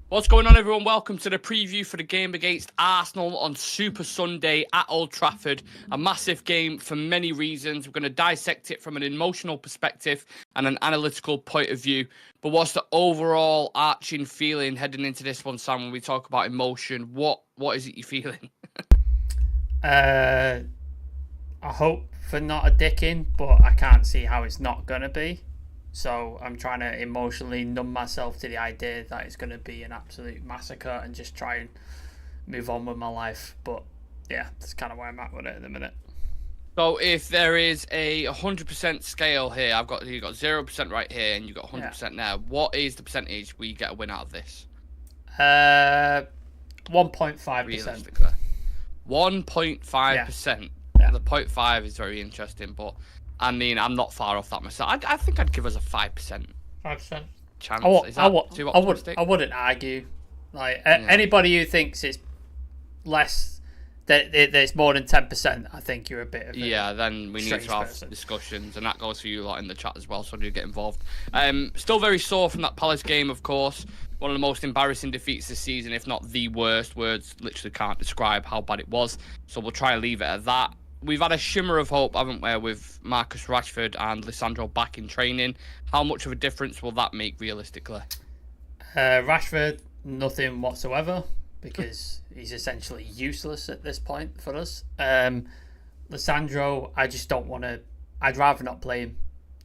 What's going on, everyone? Welcome to the preview for the game against Arsenal on Super Sunday at Old Trafford. A massive game for many reasons. We're going to dissect it from an emotional perspective and an analytical point of view. But what's the overall arching feeling heading into this one, Sam, when we talk about emotion? What is it you're feeling? I hope for not a dicking, but I can't see how it's not going to be. So I'm trying to emotionally numb myself to the idea that it's going to be an absolute massacre and just try and move on with my life. But yeah, that's kind of where I'm at with it at the minute. So if there is a 100% scale here, you've got 0% right here and you've got 100% there. What is the percentage we get a win out of this? 1.5%. Realistically. 1.5%. Yeah. The 0.5 is very interesting, but I mean, I'm not far off that myself. I think I'd give us a 5%. 5%. Chance. I wouldn't argue. Like anybody who thinks it's less, that it's more than 10%, I think you're a bit of a then we need to have discussions, and that goes for you lot in the chat as well, so do get involved. Still very sore from that Palace game, of course. One of the most embarrassing defeats this season, if not the worst. Words literally can't describe how bad it was, so we'll try and leave it at that. We've had a shimmer of hope, haven't we, with Marcus Rashford and Lisandro back in training. How much of a difference will that make realistically? Rashford, nothing whatsoever, because he's essentially useless at this point for us. Lisandro, I just don't want to. I'd rather not play him,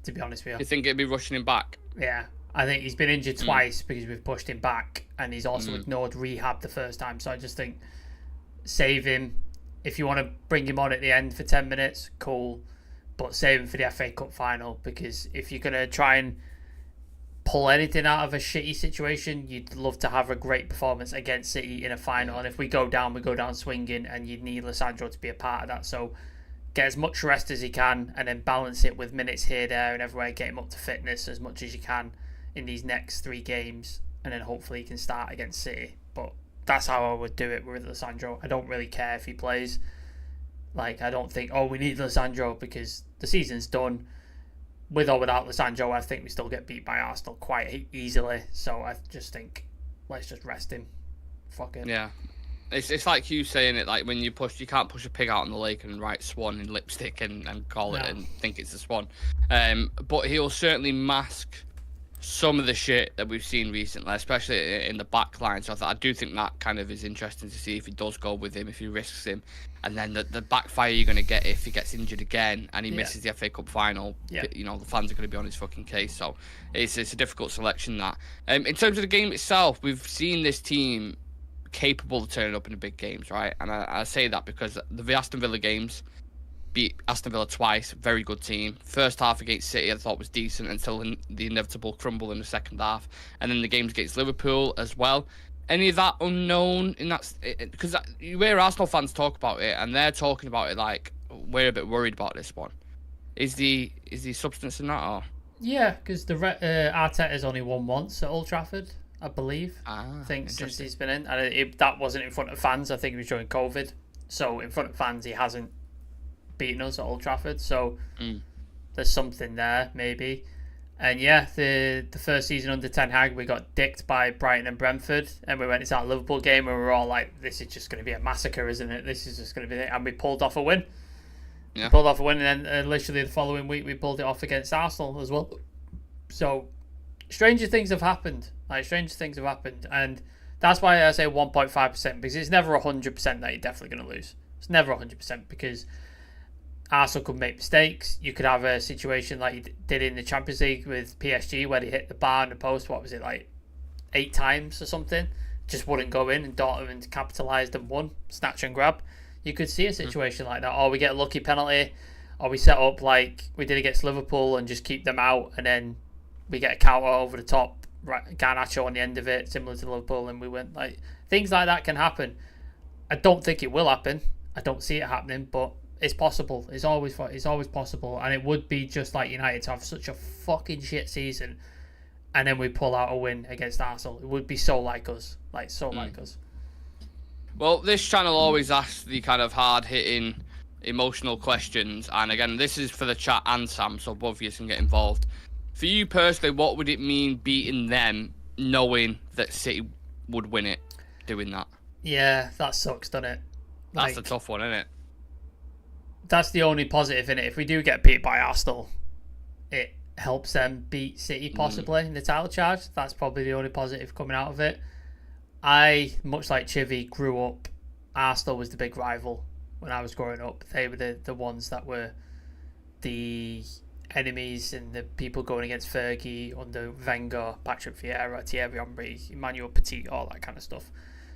to be honest with you. You think it'd be rushing him back? Yeah, I think he's been injured twice because we've pushed him back, and he's also ignored rehab the first time. So I just think save him. If you want to bring him on at the end for 10 minutes, cool. But save him for the FA Cup final, because if you're going to try and pull anything out of a shitty situation, you'd love to have a great performance against City in a final. And if we go down swinging, and you'd need Lisandro to be a part of that. So get as much rest as he can, and then balance it with minutes here, there, and everywhere. Get him up to fitness as much as you can in these next 3 games. And then hopefully he can start against City. But that's how I would do it with Lisandro. I don't really care if he plays. Like, I don't think, we need Lisandro, because the season's done. With or without Lisandro, I think we still get beat by Arsenal quite easily. So I just think, let's just rest him. Fuck it. Yeah. It's like you saying it, like when you can't push a pig out in the lake and write swan in lipstick and call it and think it's a swan. But he'll certainly mask some of the shit that we've seen recently, especially in the back line. So I do think that kind of is interesting to see if he does go with him, if he risks him. And then the backfire you're going to get if he gets injured again and he misses the FA Cup final. You know, the fans are going to be on his fucking case. So it's a difficult selection, that. In terms of the game itself, we've seen this team capable of turning up in the big games, right? And I say that because the Aston Villa games, beat Aston Villa twice, very good team. First half against City I thought was decent until the inevitable crumble in the second half. And then the games against Liverpool as well. Any of that unknown in that? Because you hear Arsenal fans talk about it, and they're talking about it like we're a bit worried about this one. Is the substance in that? Or? Yeah, because Arteta's only won once at Old Trafford, I believe. I think since he's been in, and that wasn't in front of fans. I think it was during COVID. So in front of fans, he hasn't beating us at Old Trafford, so there's something there maybe. And yeah, the first season under Ten Hag, we got dicked by Brighton and Brentford, and we went into that Liverpool game and we were all like, this is just going to be a massacre, isn't it? This is just going to be it. And we pulled off a win. Yeah. We pulled off a win, and then literally the following week we pulled it off against Arsenal as well. So stranger things have happened. And that's why I say 1.5%, because it's never 100% that you're definitely going to lose. It's never 100%, because Arsenal could make mistakes. You could have a situation like you did in the Champions League with PSG, where they hit the bar and the post, what was it, like 8 times or something? Just wouldn't go in, and Dortmund capitalised and won, snatch and grab. You could see a situation like that. Or we get a lucky penalty, or we set up like we did against Liverpool and just keep them out, and then we get a counter over the top, right, Garnacho on the end of it, similar to Liverpool, and we went. Like, things like that can happen. I don't think it will happen. I don't see it happening, but it's possible. It's always possible, and it would be just like United to have such a fucking shit season, and then we pull out a win against Arsenal. It would be so like us, like us. Well, this channel always asks the kind of hard-hitting, emotional questions, and again, this is for the chat and Sam, so both of you can get involved. For you personally, what would it mean beating them, knowing that City would win it doing that. Yeah, that sucks, doesn't it? That's the tough one, isn't it? That's the only positive in it. If we do get beat by Arsenal, it helps them beat City possibly in the title charge. That's probably the only positive coming out of it. I, much like Chivy, grew up. Arsenal was the big rival when I was growing up. They were the ones that were the enemies and the people going against Fergie under Wenger, Patrick Vieira, Thierry Henry, Emmanuel Petit, all that kind of stuff.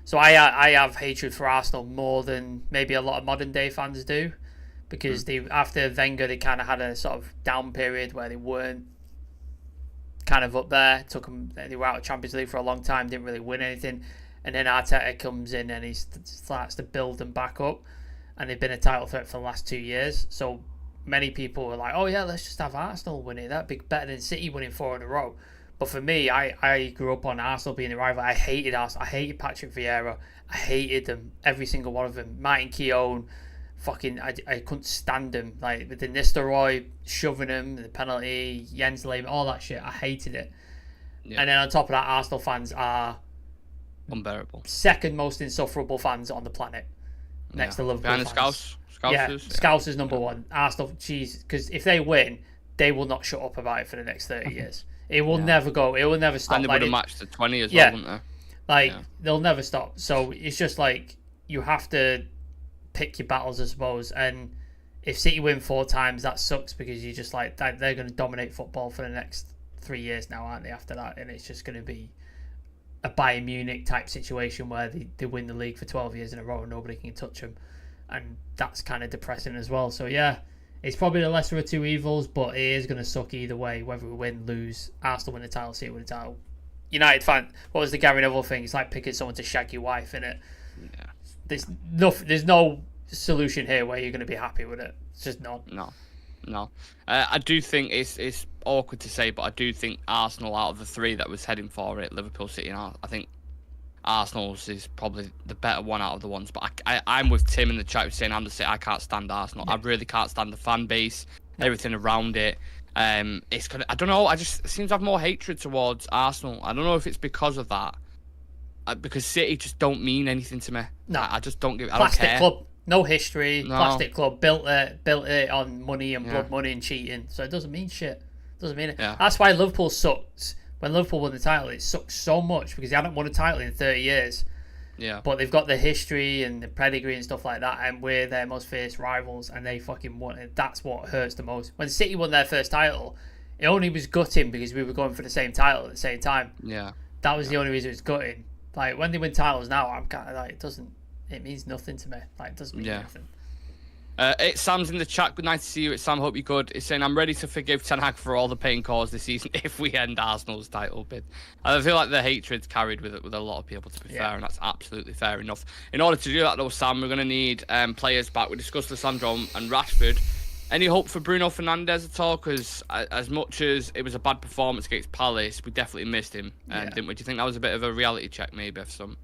So I have hatred for Arsenal more than maybe a lot of modern day fans do, because after Wenger they kind of had a sort of down period where they weren't kind of up there. They were out of Champions League for a long time, didn't really win anything, and then Arteta comes in and he starts to build them back up, and they've been a title threat for the last 2 years. So many people were like, oh yeah, let's just have Arsenal win it. That'd be better than City winning 4 in a row. But for me, I grew up on Arsenal being the rival. I hated Arsenal. I hated Patrick Vieira. I hated them, every single one of them. Martin Keown, I couldn't stand him. Like with the Nistelrooy shoving him, the penalty, Jens Lehmann, all that shit. I hated it. Yeah. And then on top of that, Arsenal fans are unbearable. Second most insufferable fans on the planet, next to Liverpool fans. Scousers. Yeah, Scousers number one. Arsenal, jeez, because if they win, they will not shut up about it for the next 30 years. It will never go. It will never stop. And they would have matched the 20 as well, wouldn't they? They'll never stop. So it's just like you have to pick your battles, I suppose. And if City win 4 times, that sucks, because you're just like, they're going to dominate football for the next 3 years now, aren't they? After that, and it's just going to be a Bayern Munich type situation where they win the league for 12 years in a row and nobody can touch them, and that's kind of depressing as well. So yeah. It's probably the lesser of 2 evils, but it is going to suck either way, whether we win, lose, Arsenal win the title, City win the title. United fan, what was the Gary Neville thing? It's like picking someone to shag your wife, innit? Yeah. There's no solution here where you're going to be happy with it. It's just not. No. I do think it's awkward to say, but I do think Arsenal, out of the 3 that was heading for it, Liverpool, City, and I think Arsenal's is probably the better one out of the ones, but I'm with Tim in the chat saying I can't stand Arsenal. I really can't stand the fan base, everything around it. It's gonna. I don't know. I just seem to have more hatred towards Arsenal. I don't know if it's because of that, because City just don't mean anything to me. No, I just don't give. I don't care. Plastic club, no history. No. Plastic club built it on money and blood money and cheating, so it doesn't mean shit. Doesn't mean it. Yeah. That's why Liverpool sucks. When Liverpool won the title, it sucks so much because they hadn't won a title in 30 years. Yeah. But they've got the history and the pedigree and stuff like that, and we're their most fierce rivals, and they fucking won it. That's what hurts the most. When City won their first title, it only was gutting because we were going for the same title at the same time. Yeah. That was the only reason it was gutting. Like, when they win titles now, I'm kind of like, it means nothing to me. Like, it doesn't mean anything. Sam's in the chat. Good night to see you. It's Sam. Hope you're good. He's saying, I'm ready to forgive Ten Hag for all the pain caused this season if we end Arsenal's title bid. I feel like the hatred's carried with a lot of people, to be fair, and that's absolutely fair enough. In order to do that, though, Sam, we're going to need players back. We discussed Lissandro and Rashford. Any hope for Bruno Fernandes at all? Because as much as it was a bad performance against Palace, we definitely missed him, didn't we? Do you think that was a bit of a reality check, maybe, for some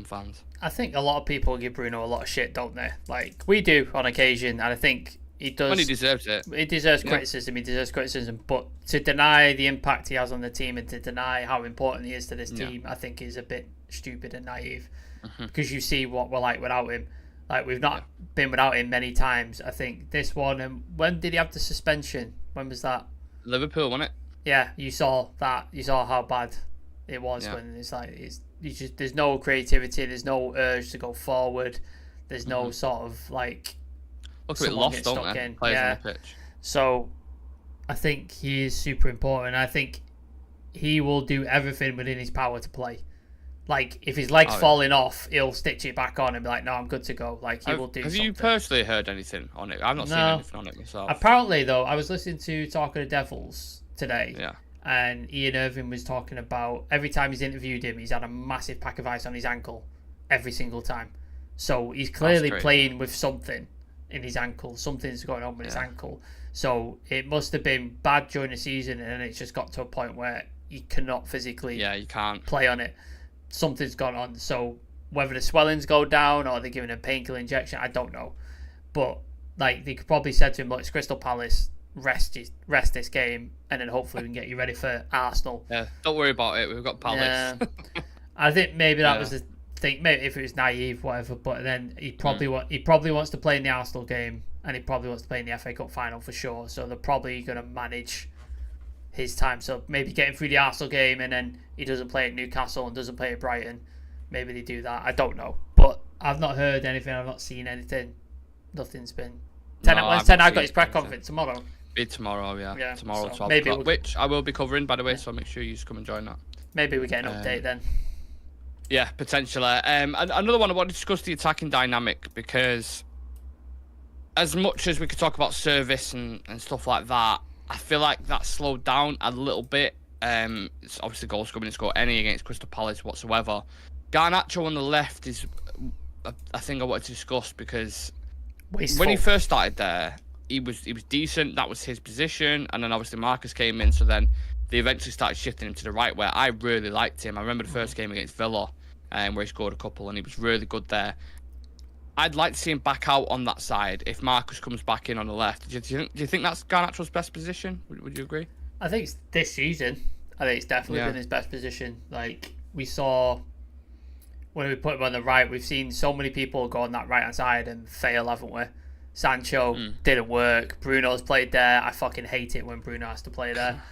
fans? I think a lot of people give Bruno a lot of shit, don't they? Like, we do on occasion, and I think he does. When he deserves it. He deserves criticism. He deserves criticism, but to deny the impact he has on the team and to deny how important he is to this team, I think is a bit stupid and naive. Because you see what we're like without him. Like, we've not been without him many times. I think this one, and when did he have the suspension? When was that? Liverpool, wasn't it? Yeah, you saw that. You saw how bad it was when it's like there's no creativity, there's no urge to go forward, there's no sort of like. Look a bit lost, don't they? Players on the pitch. So, I think he is super important. I think he will do everything within his power to play. Like, if his leg's falling off, he'll stitch it back on and be like, no, I'm good to go. Like, he will do something. Have you personally heard anything on it? I've not seen anything on it myself. Apparently, though, I was listening to Talk of the Devils today. Yeah. And Ian Irving was talking about every time he's interviewed him, he's had a massive pack of ice on his ankle every single time. So he's clearly playing with something in his ankle. Something's going on with his ankle. So it must have been bad during the season, and then it's just got to a point where he cannot physically you can't play on it. Something's gone on. So whether the swellings go down or they're giving a painkiller injection, I don't know. But like, they could probably said to him, look, it's Crystal Palace, rest this game, and then hopefully we can get you ready for Arsenal. Yeah, don't worry about it. We've got Palace. I think maybe that was the thing. Maybe if it was naive, whatever. But then he probably wants to play in the Arsenal game, and he probably wants to play in the FA Cup final for sure. So they're probably going to manage his time. So maybe getting through the Arsenal game, and then he doesn't play at Newcastle and doesn't play at Brighton. Maybe they do that. I don't know, but I've not heard anything. I've not seen anything. Nothing's been. When's Ten Hag got his press conference tomorrow? Be tomorrow, yeah. Tomorrow, so 12 o'clock, which I will be covering, by the way. So make sure you just come and join that. Maybe we get an update then. Yeah, potentially. And another one I want to discuss the attacking dynamic, because as much as we could talk about service and stuff like that, I feel like that slowed down a little bit. It's obviously goal scoring, it's got any against Crystal Palace whatsoever. Garnacho on the left is a thing I wanted to discuss, because when he first started there, he was decent. That was his position, and then obviously Marcus came in, so then they eventually started shifting him to the right, where I really liked him. I remember the first game against Villa, where he scored a couple, and he was really good there. I'd like to see him back out on that side if Marcus comes back in on the left. Do you think that's Garnacho's best position? Would you agree? I think it's this season. I think it's definitely been his best position. Like, we saw when we put him on the right, we've seen so many people go on that right-hand side and fail, haven't we? Sancho didn't work. Bruno's played there. I fucking hate it when Bruno has to play there.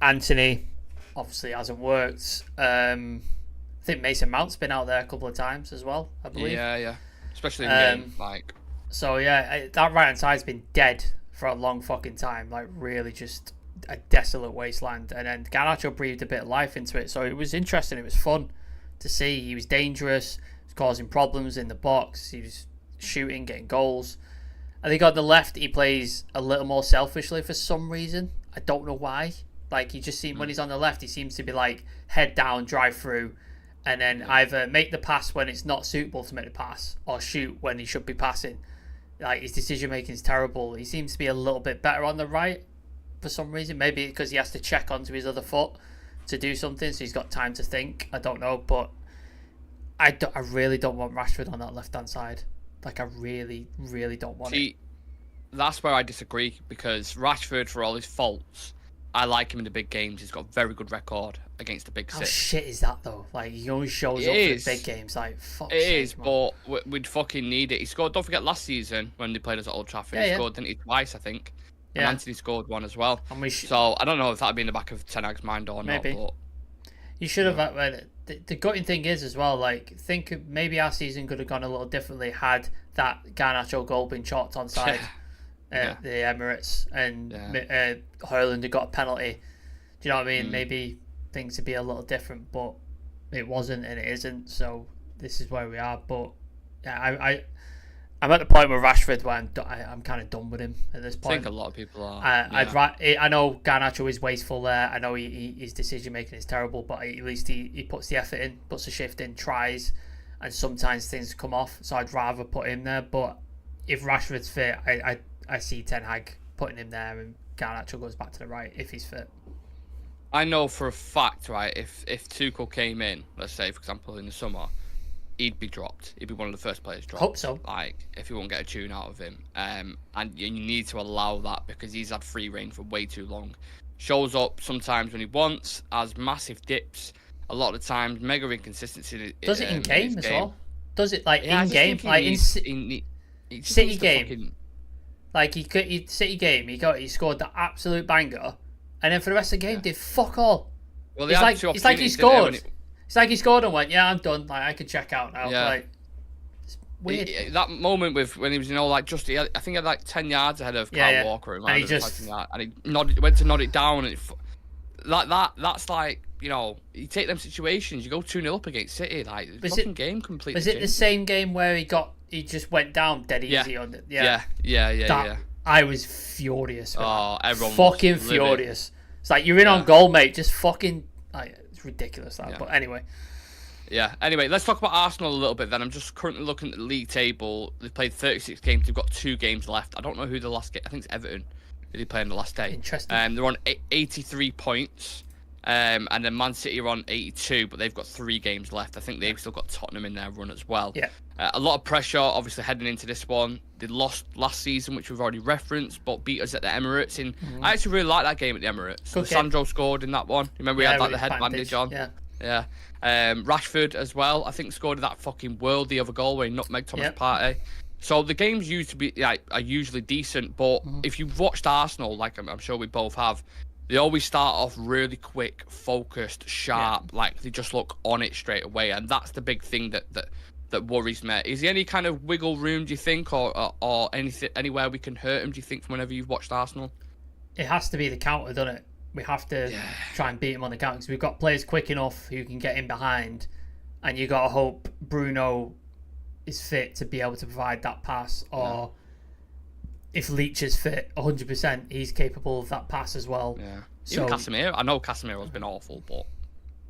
Anthony obviously hasn't worked. I think Mason Mount's been out there a couple of times as well, I believe. Yeah. Especially in game, So yeah, that right-hand side's been dead for a long fucking time. Like, really just a desolate wasteland. And then Garnacho breathed a bit of life into it. So it was interesting. It was fun to see. He was dangerous. He was causing problems in the box. He was shooting, getting goals. I think on the left he plays a little more selfishly for some reason. I don't know why. Like, he just seems when he's on the left, he seems to be like head down, drive through, and then either make the pass when it's not suitable to make the pass, or shoot when he should be passing. Like, his decision making is terrible. He seems to be a little bit better on the right for some reason. Maybe because he has to check onto his other foot to do something, so he's got time to think. I don't know, but I really don't want Rashford on that left hand side. Like, I really, really don't want it. That's where I disagree, because Rashford, for all his faults, I like him in the big games. He's got a very good record against the big six. How shit is that, though? Like, he always shows up for the big games. Like, fuck. It is, but we'd fucking need it. He scored, don't forget, last season when they played us at Old Trafford. He scored, didn't he, twice, I think. And Anthony scored one as well. So I don't know if that'd be in the back of Ten Hag's mind or not. But you should have. The gutting thing is as well, like, think maybe our season could have gone a little differently had that Garnacho goal been chalked onside at the Emirates, and Haaland had got a penalty. Do you know what I mean? Maybe things would be a little different, but it wasn't, and it isn't. So this is where we are. But yeah, I'm at the point with Rashford where I'm kind of done with him at this point. I think a lot of people are. I know Garnacho is wasteful there. I know his decision making is terrible, but at least he puts the effort in, puts the shift in, tries, and sometimes things come off. So I'd rather put him there. But if Rashford's fit, I see Ten Hag putting him there, and Garnacho goes back to the right if he's fit. I know for a fact, right, if Tuchel came in, let's say, for example, in the summer, he'd be dropped. He'd be one of the first players dropped. Hope so. Like, if you won't get a tune out of him. And you need to allow that, because he's had free reign for way too long. Shows up sometimes when he wants, has massive dips. A lot of the times, mega inconsistency. Does it in game as well? Does it, like, in game? Like, in City game. Like, City game, he scored the absolute banger, and then for the rest of the game, did fuck all. Well, it's like he scored. It's like he scored and went, yeah, I'm done. Like, I could check out now. Yeah. Like, it's weird. That moment when he was, I think he had like 10 yards ahead of Kyle Walker, and he went to nod it down, and that's like, you take them situations, you go 2-0 up against City, like, the fucking game completely. Was it the same game where he just went down dead easy on it? Yeah. I was furious. Everyone fucking was furious. It's like, you're in on goal, mate. Just fucking. It's ridiculous, that. But anyway. Yeah. Anyway, let's talk about Arsenal a little bit then. I'm just currently looking at the league table. They've played 36 games. They've got 2 games left. I don't know who the last game. I think it's Everton. Did he play on the last day? Interesting. They're on 83 points. And then Man City are on 82, but they've got 3 games left. I think they've still got Tottenham in their run as well. Yeah. A lot of pressure, obviously, heading into this one. They lost last season, which we've already referenced, but beat us at the Emirates. I actually really like that game at the Emirates. Sandro scored in that one. Remember, we had like the head bandage on. Yeah. Yeah. Rashford as well, I think, scored that fucking worldie of a goal where he nutmegged Thomas Partey. So the games used to be are usually decent, but if you've watched Arsenal, like I'm sure we both have, they always start off really quick, focused, sharp, like they just look on it straight away, and that's the big thing that worries me. Is there any kind of wiggle room, do you think, or anything anywhere we can hurt him, do you think, from whenever you've watched Arsenal? It has to be the counter, doesn't it? We have to try and beat him on the counter because we've got players quick enough who can get in behind, and you got to hope Bruno is fit to be able to provide that pass, or if Leach is fit 100%, he's capable of that pass as well. Yeah. So, even Casemiro, I know Casemiro's been awful, but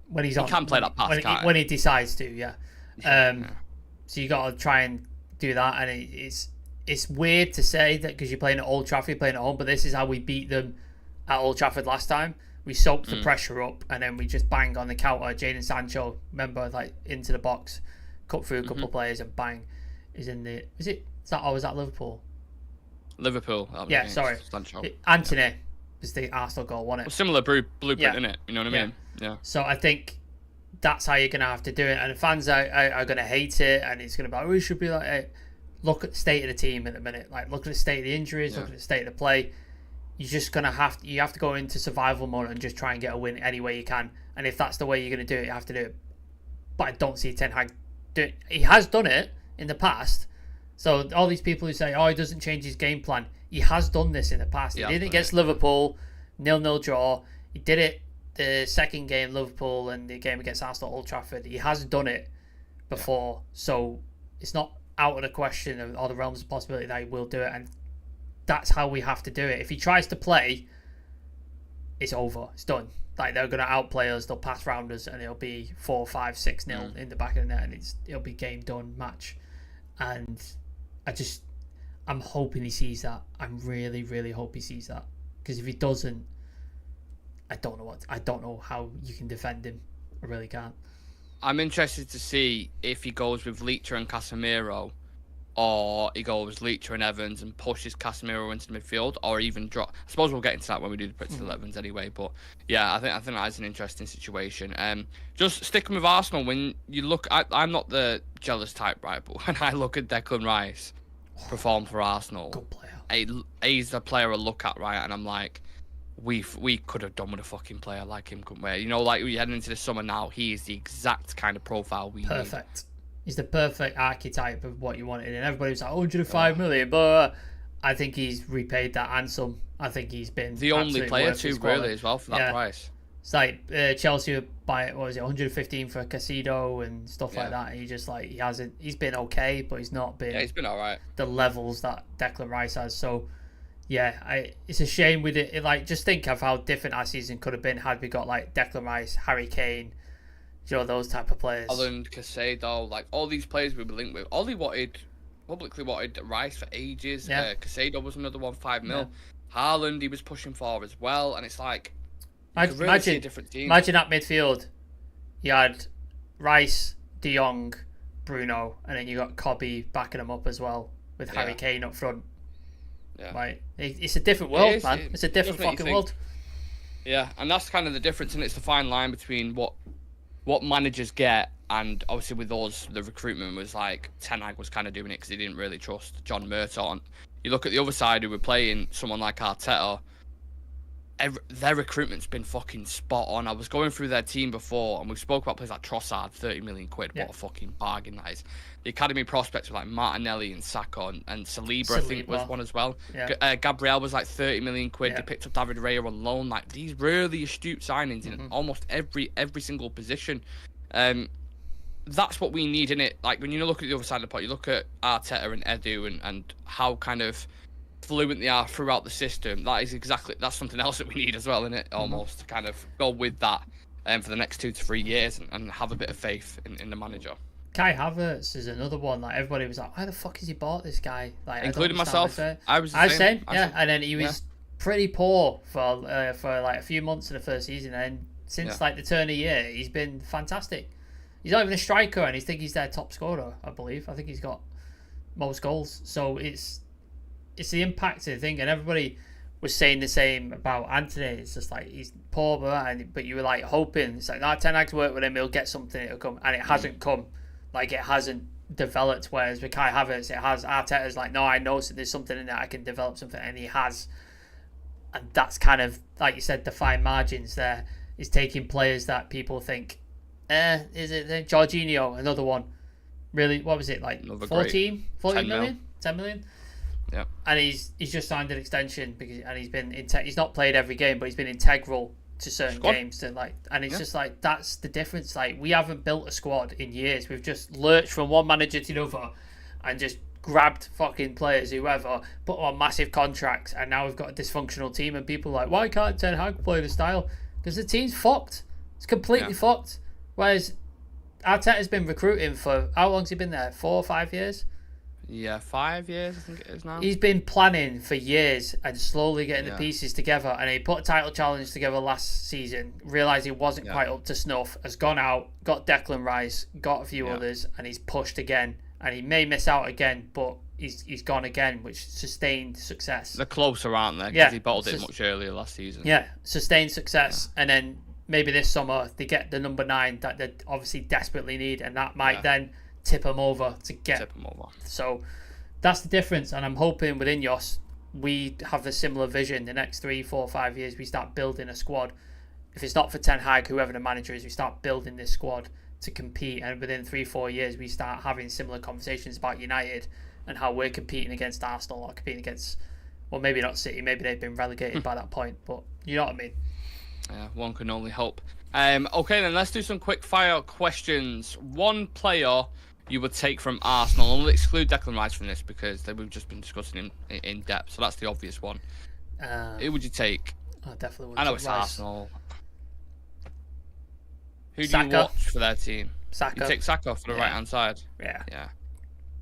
when he can play that pass, when he decides to, so you got to try and do that, and it's weird to say that because you're playing at Old Trafford, you're playing at home, but this is how we beat them at Old Trafford last time. We soaked the pressure up, and then we just bang on the counter. Jadon Sancho, remember, like into the box, cut through a couple of players, and bang, is in the. Was that Liverpool? Liverpool. Yeah, sorry. Sancho. Antony was the Arsenal goal, wasn't it? Well, similar blueprint, innit? You know what I mean? Yeah. So I think that's how you're gonna have to do it, and the fans are gonna hate it, and it's gonna be like, we should be like, look at the state of the team at the minute. Like, look at the state of the injuries, look at the state of the play. You're just gonna have to go into survival mode and just try and get a win any way you can. And if that's the way you're gonna do it, you have to do it. But I don't see Ten Hag do it. He has done it in the past. So all these people who say, "Oh, he doesn't change his game plan," he has done this in the past. He did it against Liverpool, 0-0 draw. He did it the second game, Liverpool, and the game against Arsenal at Old Trafford. He has done it before, so it's not out of the question or the realms of possibility that he will do it. And that's how we have to do it. If he tries to play, it's over. It's done. Like, they're going to outplay us. They'll pass round us, and it'll be 4-5-6-0 in the back of the net, and it'll be game done match. And I'm hoping he sees that. I'm really, really hope he sees that. Because if he doesn't, I don't know how you can defend him. I really can't. I'm interested to see if he goes with Leacher and Casemiro, or he goes Leacher and Evans and pushes Casemiro into the midfield, or even drop. I suppose we'll get into that when we do the Predictions and XIs anyway. But yeah, I think that's an interesting situation. Just sticking with Arsenal, when you look, I'm not the jealous type, right? But when I look at Declan Rice perform for Arsenal, good player. He's the player I look at, right? And I'm like, we could have done with a fucking player like him, couldn't we? You know, like we're heading into the summer now. He is the exact kind of profile we need. Perfect. He's the perfect archetype of what you wanted, and everybody was like 105 million, but I think he's repaid that and some. I think he's been the only player too, really, as well, for that price. It's like Chelsea would buy 115 for Casido and stuff like that. And he just like he's been okay, but he's not been. Yeah, he's been all right. The levels that Declan Rice has. So yeah, it's a shame with it. Like, just think of how different our season could have been had we got like Declan Rice, Harry Kane. You know, those type of players. Holland, Casado, like all these players we were linked with. Ollie publicly wanted Rice for ages. Yeah. Casado was another one, 5 mil. Yeah. Haaland, he was pushing for as well. And it's like, imagine a different team. Imagine that midfield. You had Rice, De Jong, Bruno, and then you got Cobby backing them up as well with Harry Kane up front. Yeah. Like, it's a different world, man. It's a different fucking world. Yeah, and that's kind of the difference, and it's the fine line between what managers get, and obviously with us, the recruitment was like, Ten Hag was kind of doing it because he didn't really trust John Murtaugh. You look at the other side who were playing, someone like Arteta, their recruitment's been fucking spot on. I was going through their team before, and we spoke about players like Trossard, 30 million quid, what a fucking bargain that is. The academy prospects were like Martinelli and Saka, and Saliba, I think, was one as well. Yeah. Gabriel was like 30 million quid. Yeah. They picked up David Raya on loan. Like, these really astute signings in almost every single position. That's what we need in it. Like, when you look at the other side of the pot, you look at Arteta and Edu and how kind of fluent they are throughout the system. That's something else that we need as well, in it, almost to kind of go with that for the next 2 to 3 years and have a bit of faith in the manager. Kai Havertz is another one. Like, everybody was like, why the fuck has he bought this guy? Like, including myself. I was the same. Yeah, and then he was pretty poor for like a few months in the first season, and since like the turn of the year, he's been fantastic. He's not even a striker, and I think he's their top scorer, I believe. I think he's got most goals. So it's the impact of the thing, and everybody was saying the same about Anthony. It's just like he's poor, but you were like hoping. It's like, no, Ten Hag's work with him, he'll get something, it'll come, and it hasn't come. Like it hasn't developed. Whereas with Kai Havertz, it has. Arteta's like, no, I know there's something in there, I can develop something, and he has. And that's kind of, like you said, the fine margins there. Is taking players that people think, is it Jorginho, another one? Really, what was it, like 14 million? 10 million? Yeah. And he's just signed an extension he's not played every game, but he's been integral to certain games and it's just like, that's the difference. Like, we haven't built a squad in years. We've just lurched from one manager to another and just grabbed fucking players, whoever, put on massive contracts, and now we've got a dysfunctional team, and people are like, why can't Ten Hag play the style? Because the team's fucked. It's completely fucked. Whereas Arteta's been recruiting for, how long's he been there? 4 or 5 years? Yeah, 5 years I think it is now. He's been planning for years and slowly getting the pieces together, and he put a title challenge together last season, realised he wasn't quite up to snuff, has gone out, got Declan Rice, got a few others, and he's pushed again. And he may miss out again, but he's gone again, which sustained success. They're closer, aren't they? Because he bottled it much earlier last season. Yeah, sustained success. And then maybe this summer they get the number 9 that they obviously desperately need, and that might then tip them over to get. Tip them over. So that's the difference. And I'm hoping with Ineos, we have a similar vision. The next 3, 4, 5 years, we start building a squad. If it's not for Ten Hag, whoever the manager is, we start building this squad to compete, and within 3-4 years we start having similar conversations about United and how we're competing against Arsenal or competing against, well, maybe not City, maybe they've been relegated by that point, but you know what I mean. Yeah, one can only hope. Okay, then let's do some quick fire questions. One player you would take from Arsenal, and we'll exclude Declan Rice from this because we've just been discussing him in depth, so that's the obvious one. Who would you take? I definitely would. I know it's Rice. Arsenal. Who do Saka. you watch for their team? Saka. You take Saka for the right-hand side? Yeah.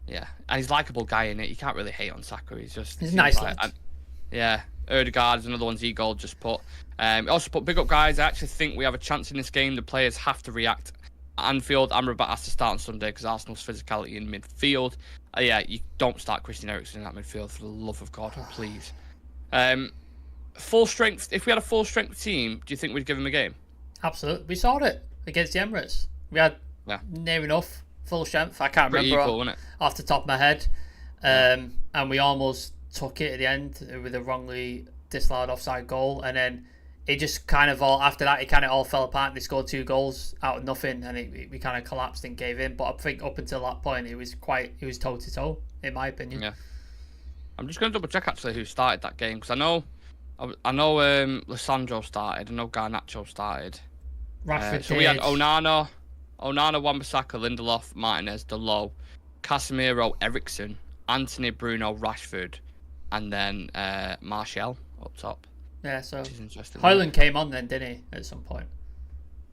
And he's a likeable guy in it. You can't really hate on Saka. He's nice lad. Yeah. Erdegaard is another one Z-Gold just put. Also put big up guys. I actually think we have a chance in this game. The players have to react. Anfield, Amrabat has to start on Sunday because Arsenal's physicality in midfield. You don't start Christian Eriksen in that midfield, for the love of God, please. Full strength. If we had a full strength team, do you think we'd give him a game? Absolutely. We saw it against the Emirates. We had near enough full strength. I can't remember off the top of my head. And we almost took it at the end with a wrongly disallowed offside goal. And then it just kind of all, after that, it kind of all fell apart. They scored 2 goals out of nothing, and we kind of collapsed and gave in. But I think up until that point, it was toe to toe, in my opinion. Yeah. I'm just going to double check actually who started that game, because I know Lissandro started. I know Garnacho started. Rashford so we had Onana, Wan-Bissaka, Lindelof, Martinez, Delot, Casemiro, Eriksen, Anthony, Bruno, Rashford, and then Martial up top. Yeah, so Højlund came on then, didn't he, at some point?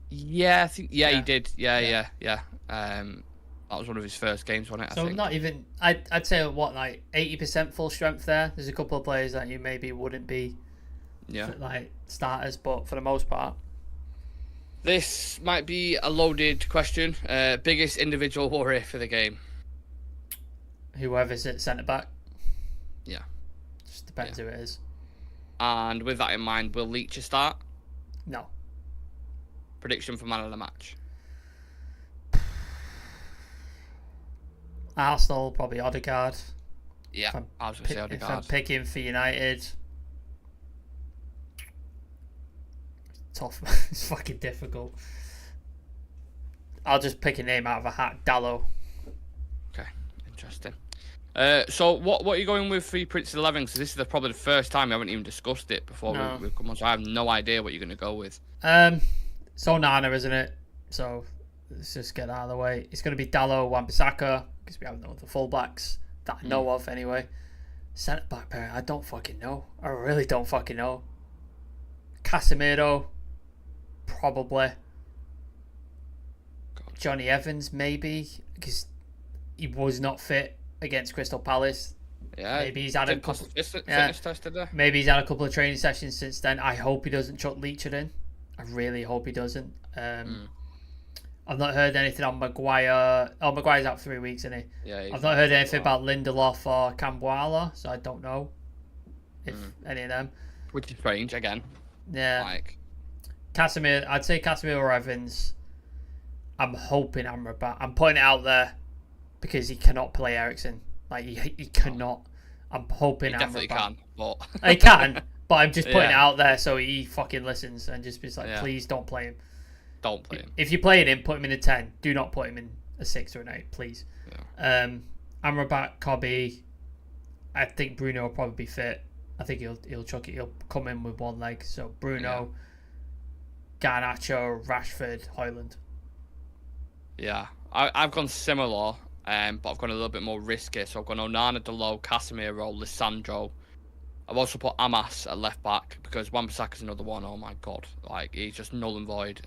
Yeah, I think he did. Yeah. That was one of his first games, wasn't it? So not even, I'd say what, like 80% full strength there. There's a couple of players that you maybe wouldn't be like starters, but for the most part. This might be a loaded question. Biggest individual worry for the game? Whoever's at centre back. Yeah. Just depends who it is. And with that in mind, will Leach start? No. Prediction for man of the match? Arsenal, probably Odegaard. Yeah, I was going to say Odegaard. If I'm picking for United, tough. It's fucking difficult. I'll just pick a name out of a hat. Dalot. Okay, interesting. So what are you going with for your Prince 11? Because this is probably the first time we haven't even discussed it before we've come on, so I have no idea what you're going to go with. So Nana, isn't it? So let's just get out of the way. It's going to be Dalot, Wan-Bissaka, because we have no other fullbacks that I know of anyway. Centre back pair, I don't fucking know. I really don't fucking know. Casemiro, probably. God. Johnny Evans, maybe, because he was not fit against Crystal Palace. Yeah, maybe he's had a couple. Fitness test today. Maybe he's had a couple of training sessions since then. I hope he doesn't chuck Leachard in. I really hope he doesn't. I've not heard anything on Maguire. Oh, Maguire's out for 3 weeks, isn't he? Yeah. I've not heard anything about Lindelof or Cambuala, so I don't know if any of them. which is strange again. Yeah. Like Casemiro, I'd say Casemiro or Evans. I'm hoping Amrabat. I'm putting it out there because he cannot play Eriksen. Like he cannot. I'm hoping he definitely Amrabat can, but he can. But I'm just putting it out there so he fucking listens and just be like, please don't play him. Don't play him. If you're playing him, put him in a 10. Do not put him in a 6 or an 8, please. Yeah. Amrabat, Kobe. I think Bruno will probably be fit. I think he'll chuck it. He'll come in with one leg. So Bruno, Garnacho, Rashford, Højlund. Yeah, I've gone similar, but I've gone a little bit more risky. So I've gone Onana, Dalot, Casemiro, Lisandro. I've also put Amas at left back because Wan-Bissaka's another one. Oh my god, like he's just null and void.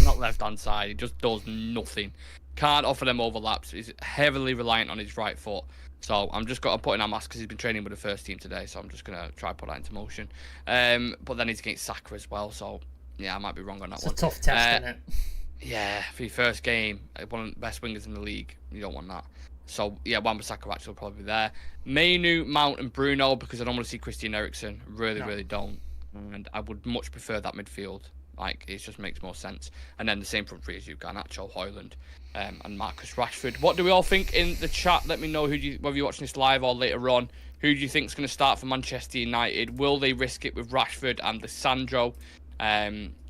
Not left hand side. He just does nothing. Can't offer them overlaps. He's heavily reliant on his right foot. So I'm just got to put in Amas because he's been training with the first team today. So I'm just gonna try to put that into motion. But then he's against Saka as well. So yeah, I might be wrong on that one. It's a tough test, isn't it? Yeah, for your first game, one of the best wingers in the league, you don't want that. So, yeah, Wan-Bissaka actually will probably be there. Mainu, Mount and Bruno, because I don't want to see Christian Eriksen. Really don't. And I would much prefer that midfield. Like, it just makes more sense. And then the same front three as you, Garnacho, Højlund, and Marcus Rashford. What do we all think in the chat? Let me know whether you're watching this live or later on. Who do you think is going to start for Manchester United? Will they risk it with Rashford and Lisandro?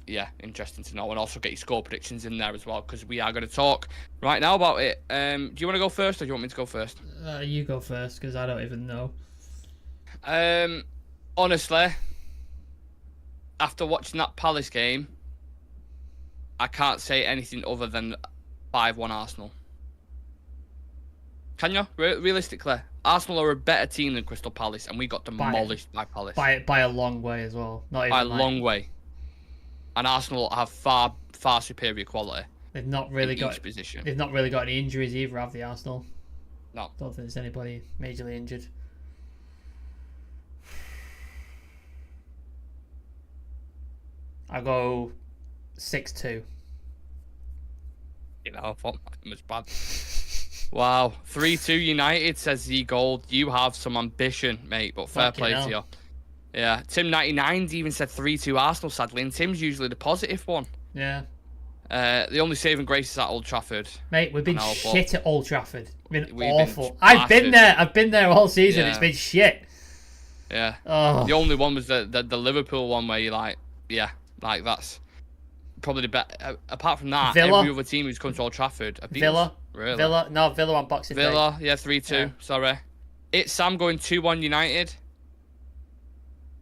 Yeah, interesting to know. And also get your score predictions in there as well, because we are going to talk right now about it. Do you want to go first, or do you want me to go first? You go first, because I don't even know. Honestly, after watching that Palace game, I can't say anything other than 5-1 Arsenal. Can you? Realistically, Arsenal are a better team than Crystal Palace, and we got demolished by Palace. By a long way as well. Not even by a long way. And Arsenal have far superior quality. They've not really got each position. They've not really got any injuries either, have they, Arsenal? No. Don't think there's anybody majorly injured. I go 6-2. You know, I thought it was bad. Wow. 3-2 United, says Z Gold. You have some ambition, mate, but fair play to you. Yeah, Tim99's even said 3-2 Arsenal, sadly, and Tim's usually the positive one. Yeah. The only saving grace is at Old Trafford. Mate, we've been shit at Old Trafford. We've been awful. I've been there all season. Yeah. It's been shit. Yeah. Oh. The only one was the Liverpool one where you're like, yeah, like that's probably the best. Apart from that, Villa, every other team who's come to Old Trafford have beat us. Really? Villa on Boxing Day. Villa, yeah, 3-2. Yeah. Sorry. It's Sam going 2-1 United.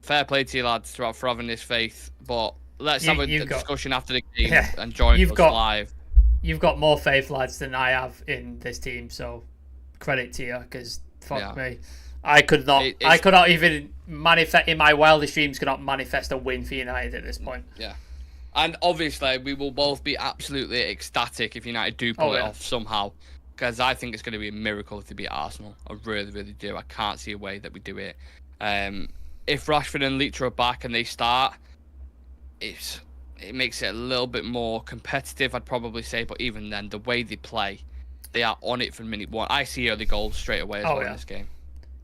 Fair play to you lads for having this faith, but let's have a discussion after the game and join us live. You've got more faith, lads, than I have in this team, so credit to you, because fuck me. I could not even manifest, in my wildest dreams, could not manifest a win for United at this point. Yeah. And obviously, we will both be absolutely ecstatic if United do pull it off somehow, because I think it's going to be a miracle if they beat Arsenal. I really, really do. I can't see a way that we do it. If Rashford and Leach are back and they start, it makes it a little bit more competitive, I'd probably say. But even then, the way they play, they are on it from minute one. I see early goals straight away as well in this game.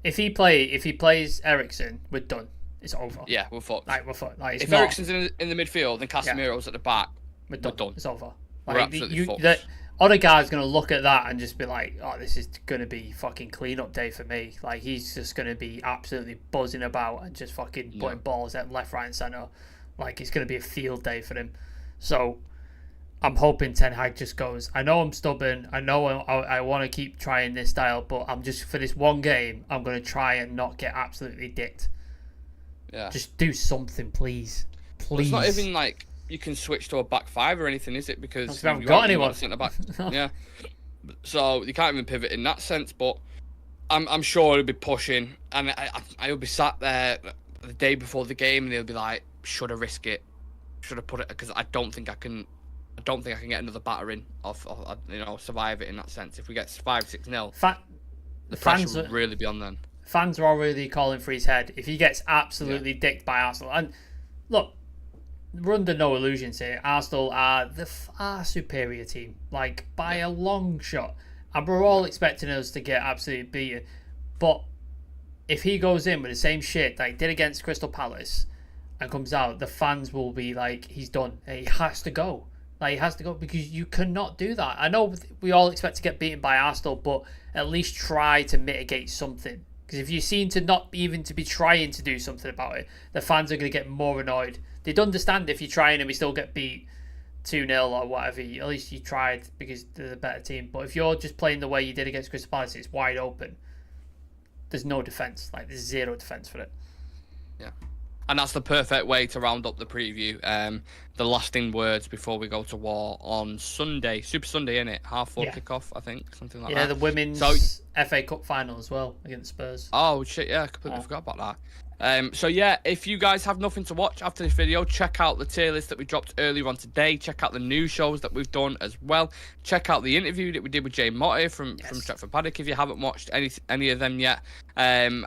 If he plays Eriksen, we're done. It's over. Yeah, we're fucked. We're fucked. If Eriksen's in the midfield and Casemiro's at the back, we're done. It's over. We're absolutely fucked. Other guy's going to look at that and just be like, oh, this is going to be fucking clean-up day for me. Like, he's just going to be absolutely buzzing about and just fucking putting balls at left, right and centre. Like, it's going to be a field day for him. So, I'm hoping Ten Hag just goes, I know I'm stubborn. I know I want to keep trying this style, but I'm just, for this one game, I'm going to try and not get absolutely dicked. Yeah. Just do something, please. Please. Well, it's not even like you can switch to a back five or anything, is it? Because you haven't got anyone. Back. Yeah. So you can't even pivot in that sense. But I'm sure he'll be pushing, and I'll be sat there the day before the game, and he'll be like, "Should I risk it? Should I put it?" Because I don't think I can get another battering of survive it in that sense. If we get 5-6-0, the pressure will really be on then. Fans are already calling for his head if he gets absolutely dicked by Arsenal. And look, we're under no illusions here. Arsenal are the far superior team, like by a long shot. And we're all expecting us to get absolutely beaten. But if he goes in with the same shit that he did against Crystal Palace and comes out, the fans will be like, he's done. He has to go. Like, he has to go, because you cannot do that. I know we all expect to get beaten by Arsenal, but at least try to mitigate something. Because if you seem to not even to be trying to do something about it, the fans are going to get more annoyed. They'd understand if you're trying and we still get beat 2-0 or whatever. At least you tried because they're the better team. But if you're just playing the way you did against Crystal Palace, it's wide open. There's no defence. Like, there's zero defence for it. Yeah. And that's the perfect way to round up the preview. The lasting words before we go to war on Sunday. Super Sunday, innit? 4:30 kickoff, I think. Something like that. Yeah, the women's FA Cup final as well against Spurs. Oh, shit, yeah. I completely forgot about that. So yeah, if you guys have nothing to watch after this video, check out the tier list that we dropped earlier on today. Check out the new shows that we've done as well. Check out the interview that we did with Jay Motti from Stretford Paddock if you haven't watched any of them yet. And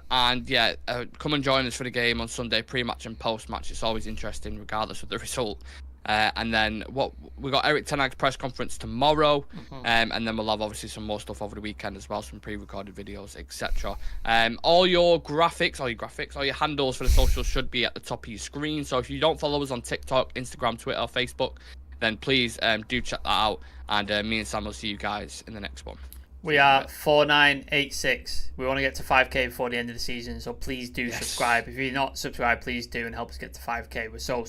yeah, come and join us for the game on Sunday, pre-match and post-match. It's always interesting regardless of the result. And then we got Eric Ten Hag's press conference tomorrow, and then we'll have obviously some more stuff over the weekend as well, some pre-recorded videos, etc. All your handles for the socials should be at the top of your screen. So if you don't follow us on TikTok, Instagram, Twitter, or Facebook, then please do check that out. And me and Sam will see you guys in the next one. We are 4986. We want to get to 5k before the end of the season, so please do subscribe. If you're not subscribed, please do and help us get to 5k. We're so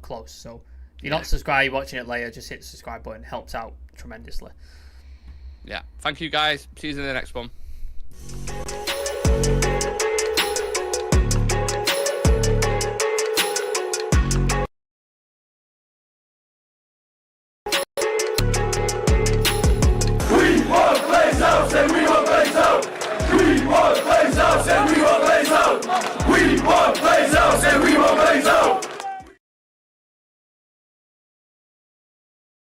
close. So if you're not subscribed, you're watching it later, just hit the subscribe button. It helps out tremendously. Yeah. Thank you guys. See you in the next one.